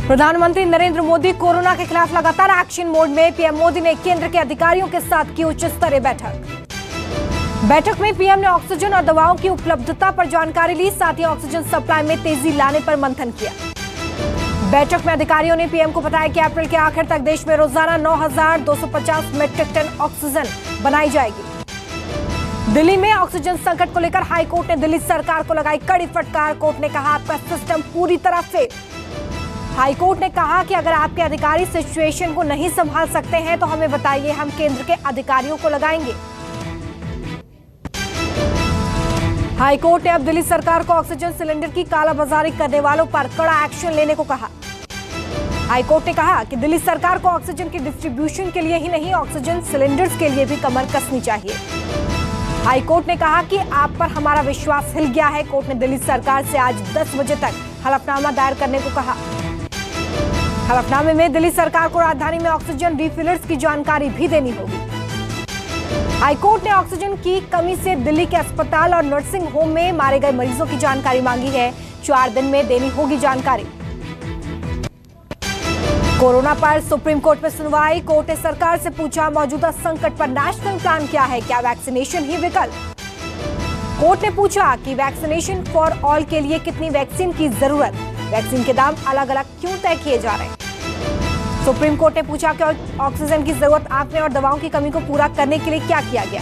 प्रधानमंत्री नरेंद्र मोदी कोरोना के खिलाफ लगातार एक्शन मोड में। पीएम मोदी ने केंद्र के अधिकारियों के साथ की उच्च स्तरीय बैठक में पीएम ने ऑक्सीजन और दवाओं की उपलब्धता पर जानकारी ली, साथ ही ऑक्सीजन सप्लाई में तेजी लाने पर मंथन किया। बैठक में अधिकारियों ने पीएम को बताया कि अप्रैल के आखिर तक देश में रोजाना 9,250 मीट्रिक टन ऑक्सीजन बनाई जाएगी। दिल्ली में ऑक्सीजन संकट को लेकर हाईकोर्ट ने दिल्ली सरकार को लगाई कड़ी फटकार। कोर्ट ने कहा आपका सिस्टम पूरी तरह फेल। हाईकोर्ट ने कहा कि अगर आपके अधिकारी सिचुएशन को नहीं संभाल सकते हैं तो हमें बताइए, हम केंद्र के अधिकारियों को लगाएंगे। हाईकोर्ट ने अब दिल्ली सरकार को ऑक्सीजन सिलेंडर की कालाबाजारी करने वालों पर कड़ा एक्शन लेने को कहा। हाईकोर्ट ने कहा कि दिल्ली सरकार को ऑक्सीजन की डिस्ट्रीब्यूशन के लिए ही नहीं, ऑक्सीजन सिलेंडर्स के लिए भी कमर कसनी चाहिए। हाईकोर्ट ने कहा कि आप पर हमारा विश्वास हिल गया है। कोर्ट ने दिल्ली सरकार से आज 10 बजे तक हलफनामा दायर करने को कहा। हलफनामे में दिल्ली सरकार को राजधानी में ऑक्सीजन रिफिलर्स की जानकारी भी देनी होगी। हाईकोर्ट ने ऑक्सीजन की कमी से दिल्ली के अस्पताल और नर्सिंग होम में मारे गए मरीजों की जानकारी मांगी है। 4 दिन में देनी होगी जानकारी। कोरोना पर सुप्रीम कोर्ट में सुनवाई। कोर्ट ने सरकार से पूछा मौजूदा संकट पर नेशनल प्लान क्या है, क्या वैक्सीनेशन ही विकल्प। कोर्ट ने पूछा कि वैक्सीनेशन फॉर ऑल के लिए कितनी वैक्सीन की जरूरत, वैक्सीन के दाम अलग अलग क्यों तय किए जा रहे हैं। सुप्रीम कोर्ट ने पूछा कि ऑक्सीजन की जरूरत आंकने और दवाओं की कमी को पूरा करने के लिए क्या किया गया।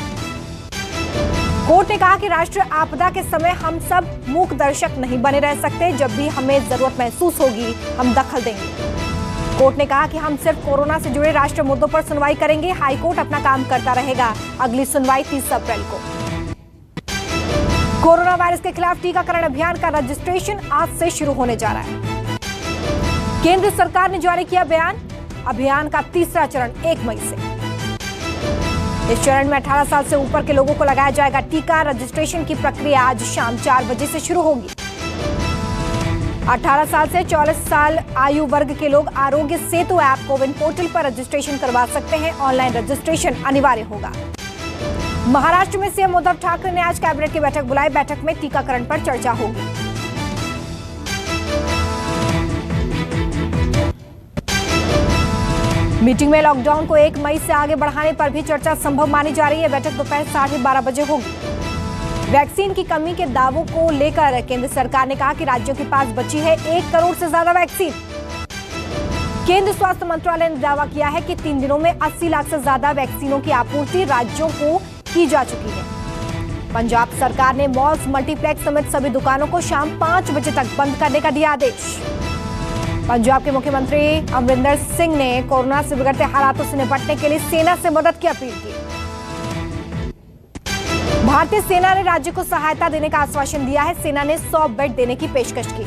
कोर्ट ने कहा कि राष्ट्रीय आपदा के समय हम सब मूक दर्शक नहीं बने रह सकते, जब भी हमें जरूरत महसूस होगी हम दखल देंगे। कोर्ट ने कहा कि हम सिर्फ कोरोना से जुड़े राष्ट्रीय मुद्दों पर सुनवाई करेंगे। हाईकोर्ट अपना काम करता रहेगा। अगली सुनवाई 30 अप्रैल को। कोरोना वायरस के खिलाफ टीकाकरण अभियान का रजिस्ट्रेशन आज से शुरू होने जा रहा है। केंद्र सरकार ने जारी किया बयान। अभियान का तीसरा चरण 1 मई से। इस चरण में 18 साल से ऊपर के लोगों को लगाया जाएगा टीका। रजिस्ट्रेशन की प्रक्रिया आज शाम 4 बजे से शुरू होगी। 18 साल से 44 साल आयु वर्ग के लोग आरोग्य सेतु ऐप कोविन पोर्टल पर रजिस्ट्रेशन करवा सकते हैं। ऑनलाइन रजिस्ट्रेशन अनिवार्य होगा। महाराष्ट्र में सीएम उद्धव ठाकरे ने आज कैबिनेट की बैठक बुलाई। बैठक में टीकाकरण पर चर्चा होगी। मीटिंग में लॉकडाउन को 1 मई से आगे बढ़ाने पर भी चर्चा संभव मानी जा रही है। बैठक दोपहर 12:30 बजे होगी। वैक्सीन की कमी के दावों को लेकर केंद्र सरकार ने कहा कि राज्यों के पास बची है 1 करोड़ से ज्यादा वैक्सीन। केंद्र स्वास्थ्य मंत्रालय ने दावा किया है कि 3 दिनों में 80 लाख से ज्यादा वैक्सीनों की आपूर्ति राज्यों को की जा चुकी है। पंजाब सरकार ने मॉल्स, मल्टीप्लेक्स समेत सभी दुकानों को शाम 5 बजे तक बंद करने का दिया आदेश। पंजाब के मुख्यमंत्री अमरिंदर सिंह ने कोरोना से बिगड़ते हालातों से निपटने के लिए सेना से मदद की अपील की। भारतीय सेना ने राज्य को सहायता देने का आश्वासन दिया है। सेना ने 100 बेड देने की पेशकश की।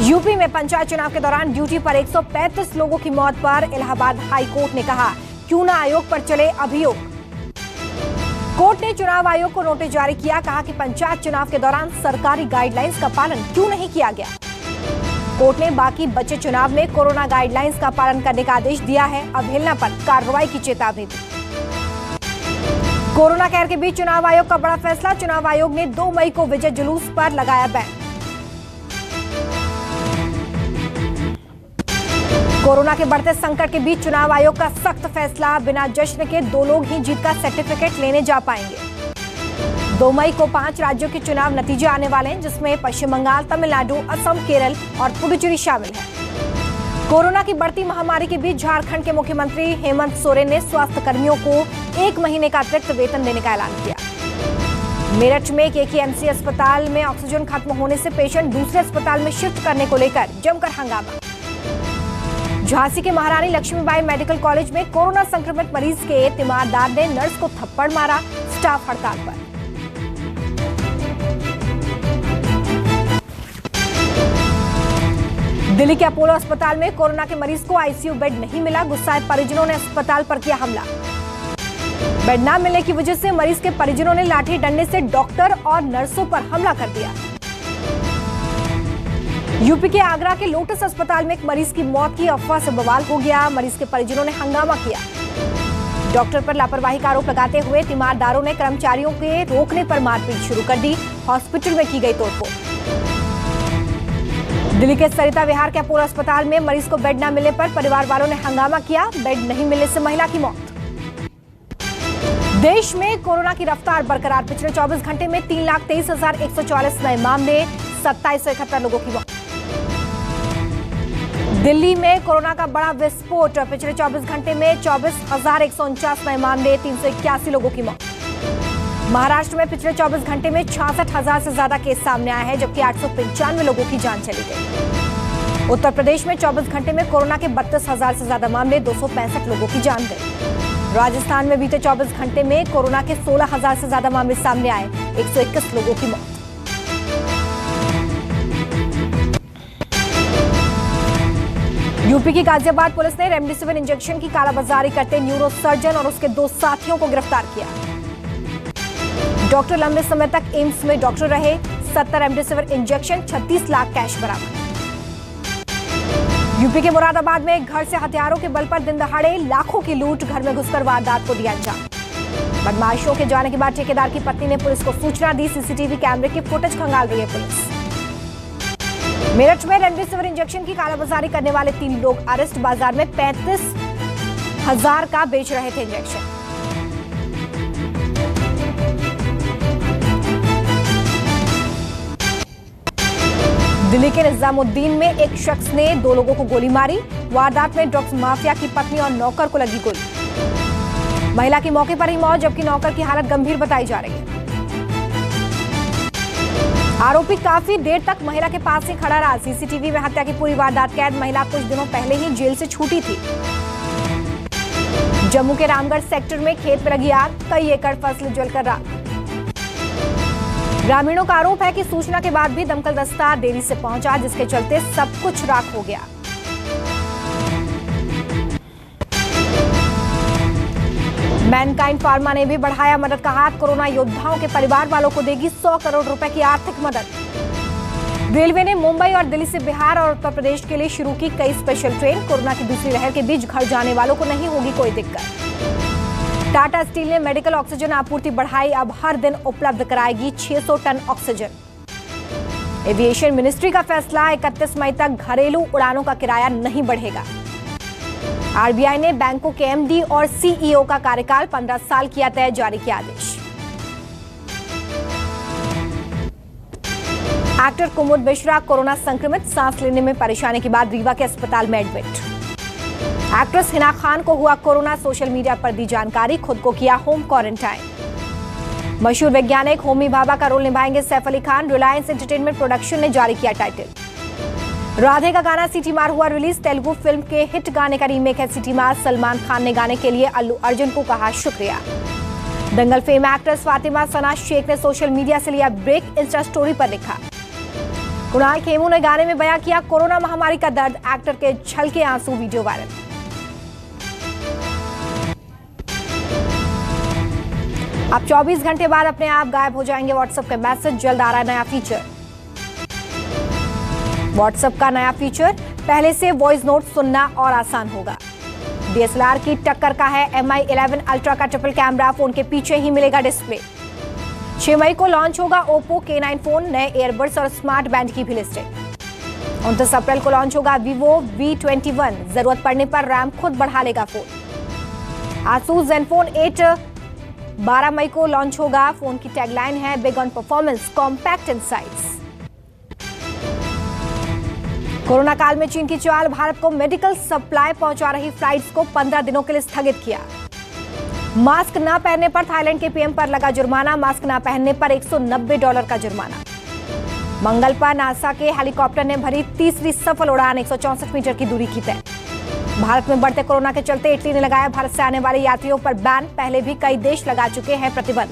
यूपी में पंचायत चुनाव के दौरान ड्यूटी पर 135 लोगों की मौत पर इलाहाबाद हाई कोर्ट ने कहा क्यों न आयोग पर चले अभियोग। कोर्ट ने चुनाव आयोग को नोटिस जारी किया। कहा कि पंचायत चुनाव के दौरान सरकारी गाइडलाइंस का पालन क्यों नहीं किया गया। कोर्ट ने बाकी बचे चुनाव में कोरोना गाइडलाइंस का पालन करने का आदेश दिया है। अवहेलना पर कार्रवाई की चेतावनी दी। कोरोना कहर के बीच चुनाव आयोग का बड़ा फैसला। चुनाव आयोग ने 2 मई को विजय जुलूस पर लगाया बैन। कोरोना के बढ़ते संकट के बीच चुनाव आयोग का सख्त फैसला। बिना जश्न के 2 लोग ही जीत का सर्टिफिकेट लेने जा पाएंगे। 2 मई को 5 राज्यों के चुनाव नतीजे आने वाले हैं, जिसमें पश्चिम बंगाल, तमिलनाडु, असम, केरल और पुडुचेरी शामिल है। कोरोना की बढ़ती महामारी के बीच झारखंड के मुख्यमंत्री हेमंत सोरेन ने स्वास्थ्य कर्मियों को 1 महीने का अतिरिक्त वेतन देने का ऐलान किया। मेरठ में केकेएमसी अस्पताल में ऑक्सीजन खत्म होने से पेशेंट दूसरे अस्पताल में शिफ्ट करने को लेकर जमकर हंगामा। झांसी के महारानी लक्ष्मीबाई मेडिकल कॉलेज में कोरोना संक्रमित मरीज के तीमारदार ने नर्स को थप्पड़ मारा। स्टाफ हड़ताल पर। दिल्ली के अपोलो अस्पताल में कोरोना के मरीज को आईसीयू बेड नहीं मिला। गुस्साए परिजनों ने अस्पताल पर किया हमला। बेड न मिलने की वजह से मरीज के परिजनों ने लाठी डंडे से डॉक्टर और नर्सों पर हमला कर दिया। यूपी के आगरा के लोटस अस्पताल में एक मरीज की मौत की अफवाह से बवाल हो गया। मरीज के परिजनों ने हंगामा किया। डॉक्टर पर लापरवाही का आरोप लगाते हुए तीमारदारों ने कर्मचारियों के रोकने पर मारपीट शुरू कर दी। हॉस्पिटल में की गई तोड़फोड़। दिल्ली के सरिता विहार के अपोलो अस्पताल में मरीज को बेड न मिलने पर परिवार वालों ने हंगामा किया। बेड नहीं मिलने से महिला की मौत। देश में कोरोना की रफ्तार बरकरार। पिछले 24 घंटे में 3,23,144 नए मामले, 2771 लोगों की मौत। दिल्ली में कोरोना का बड़ा विस्फोट। पिछले 24 घंटे में 24,149 नए मामले, 381 लोगों की मौत। महाराष्ट्र में पिछले 24 घंटे में 66,000 से ज्यादा केस सामने आए हैं, जबकि 895 लोगों की जान चली गई। उत्तर प्रदेश में 24 घंटे में कोरोना के 32,000 से ज्यादा मामले, 265 लोगों की जान गई। राजस्थान में बीते 24 घंटे में कोरोना के 16,000 से ज्यादा मामले सामने आए, 121 लोगों की मौत। यूपी की गाजियाबाद पुलिस ने रेमडेसिविर इंजेक्शन की कालाबाजारी करते न्यूरो सर्जन और उसके 2 साथियों को गिरफ्तार किया। डॉक्टर लंबे समय तक एम्स में डॉक्टर रहे। 70 रेमडेसिविर इंजेक्शन, 36 लाख कैश बरामद। यूपी के मुरादाबाद में घर से हथियारों के बल पर दिन दहाड़े लाखों की लूट। घर में घुसकर वारदात को दिया अंजाम। बदमाशों के जाने के बाद ठेकेदार की पत्नी ने पुलिस को सूचना दी। सीसीटीवी कैमरे की फुटेज खंगाल रही है पुलिस। मेरठ में रेमडेसिविर इंजेक्शन की कालाबाजारी करने वाले 3 लोग अरेस्ट। बाजार में 35,000 का बेच रहे थे इंजेक्शन। दिल्ली के निजामुद्दीन में एक शख्स ने 2 लोगों को गोली मारी। वारदात में ड्रग्स माफिया की पत्नी और नौकर को लगी गोली। महिला की मौके पर ही मौत, जबकि नौकर की हालत गंभीर बताई जा रही है। आरोपी काफी देर तक महिला के पास ही खड़ा रहा। सीसीटीवी में हत्या की पूरी वारदात कैद। महिला कुछ दिनों पहले ही जेल से छूटी थी। जम्मू के रामगढ़ सेक्टर में खेत में लगी आग, कई एकड़ फसल जलकर राख। ग्रामीणों का आरोप है कि सूचना के बाद भी दमकल दस्ता देरी से पहुंचा, जिसके चलते सब कुछ राख हो गया। मैनकाइंड फार्मा ने भी बढ़ाया मदद का हाथ। कोरोना योद्धाओं के परिवार वालों को देगी 100 करोड़ रुपए की आर्थिक मदद। रेलवे ने मुंबई और दिल्ली से बिहार और उत्तर प्रदेश के लिए शुरू की कई स्पेशल ट्रेन। कोरोना की दूसरी लहर के बीच घर जाने वालों को नहीं होगी कोई दिक्कत। टाटा स्टील ने मेडिकल ऑक्सीजन आपूर्ति बढ़ाई। अब हर दिन उपलब्ध कराएगी 600 टन ऑक्सीजन। एविएशन मिनिस्ट्री का फैसला, 31 मई तक घरेलू उड़ानों का किराया नहीं बढ़ेगा। आरबीआई ने बैंकों के एमडी और सीईओ का कार्यकाल 15 साल किया तय, जारी किया आदेश। एक्टर कुमुद मिश्रा कोरोना संक्रमित, सांस लेने में परेशानी के बाद रीवा के अस्पताल में एडमिट। एक्ट्रेस हिना खान को हुआ कोरोना, सोशल मीडिया पर दी जानकारी, खुद को किया होम क्वारंटाइन। मशहूर वैज्ञानिक होमी भाभा का रोल निभाएंगे सैफ अली खान। रिलायंस एंटरटेनमेंट प्रोडक्शन ने जारी किया टाइटल। राधे का गाना सिटी मार हुआ रिलीज। तेलुगु फिल्म के हिट गाने का रीमेक है सिटी मार। सलमान खान ने गाने के लिए अल्लू अर्जुन को कहा शुक्रिया। दंगल फेम एक्ट्रेस फातिमा सना शेख ने सोशल मीडिया से लिया ब्रेक, इंस्टा स्टोरी पर लिखा। कुणाल खेमू ने गाने में बयां किया कोरोना महामारी का दर्द। एक्टर के छलके आंसू, वीडियो वायरल। अब 24 घंटे बाद अपने आप गायब हो जाएंगे व्हाट्सएप के मैसेज। जल्द आ रहा है नया फीचर। व्हाट्सएप का नया फीचर, पहले से वॉइस नोट सुनना और आसान होगा। डीएसएलआर की टक्कर का है MI 11 अल्ट्रा का ट्रिपल कैमरा। फोन के पीछे ही मिलेगा डिस्प्ले। 6 मई को लॉन्च होगा ओप्पो K9 फोन। नए एयरबड्स और स्मार्ट बैंड की भी लिस्टिंग। 29 अप्रैल को लॉन्च होगा Vivo V21। जरूरत पड़ने पर रैम खुद बढ़ा लेगा फोन। Asus Zenfone 8 12 मई को लॉन्च होगा। फोन की टैगलाइन है big on performance, compact in size. Corona काल में चीन की चाल, भारत को मेडिकल सप्लाई पहुंचा रही फ्लाइट्स को 15 दिनों के लिए स्थगित किया। मास्क न पहनने पर थाईलैंड के पीएम पर लगा जुर्माना। मास्क न पहनने पर $190 का जुर्माना। मंगल पर नासा के हेलीकॉप्टर ने भरी तीसरी सफल उड़ान, 164 मीटर की दूरी की तय। भारत में बढ़ते कोरोना के चलते इटली ने लगाया भारत से आने वाले यात्रियों पर बैन। पहले भी कई देश लगा चुके हैं प्रतिबंध।